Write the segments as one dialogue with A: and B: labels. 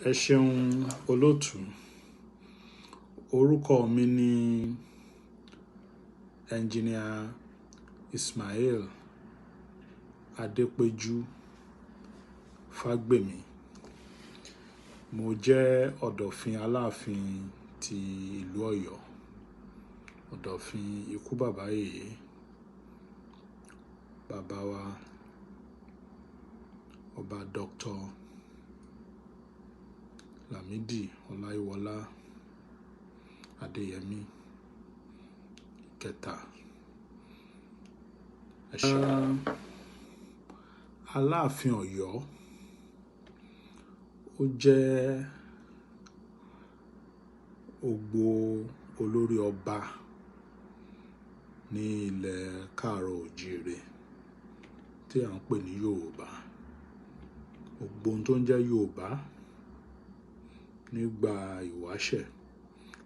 A: Ẹ ṣeun olóòtú. Orúkọ mi ni Engineer Ismail Adépéjú Fágbèmí. Mo jẹ́ ọ̀dọ̀fin Aláàfin ti ìlú Ọ̀yọ́. Ọ̀dọ̀fin ikú bàbá yèyé. Bàbá wa Ọba Dr. Lámídì Ọláyíwọlá Adéyẹmí kẹta. Aláàfin Ọ̀yọ́ ó jẹ́ ògbó olórí ọba ní ilẹ̀ Káàárọ̀ Oòjíire tí à ń pè ní Yorùbá. Ògbó tó ń jẹ́ Yorùbá nígbà ìwáṣẹ̀,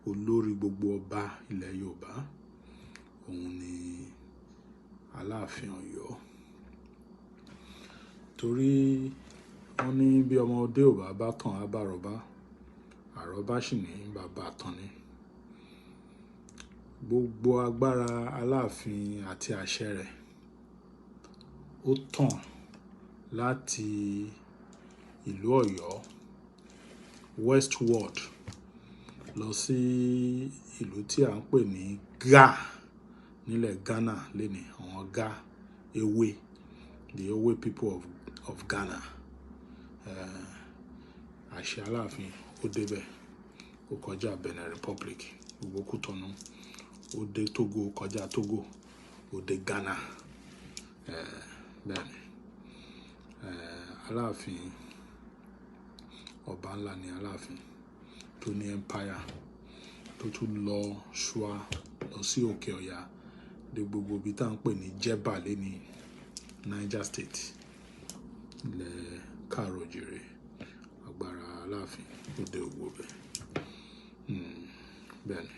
A: olórí gbogbo ọba ilẹ̀ Yorùbá, òun ni Aláàfin Ọ̀yọ́. Torí wọ́n ní bí ọmọdé ò bá tàn á bá àrọ́bá, àrọ́bá sì ní bàbá àtànni. Gbogbo agbára Aláàfin àti àṣẹ rẹ̀ ó tàn láti ìlú Ọ̀yọ́ westward lọ sí ìlú tí à ń pè ní Ga nílẹ̀ Ghana lénìí, àwọn Ga Ewe, the Ewe people of Ghana. Àṣẹ Aláàfin ó débẹ̀, ó kọjá Benin Republic, gbogbo Kútọ̀nù, ó dé Togo, kọjá Togo, ó dé Ghana. Bẹ́ẹ̀ni, Aláàfin ọba ńlá ni Aláàfin tó ní empire, tó tún lọ ṣúà lọ sí òkè Ọ̀yà dé gbogbo ibi tá à ń pè ní Jẹ̀bà ní Niger State, ilẹ̀ Káàárọ̀ Oòjíire. Agbára Aláàfin ó dé gbogbo bẹ́ẹ̀. Bẹ́ẹ̀ni.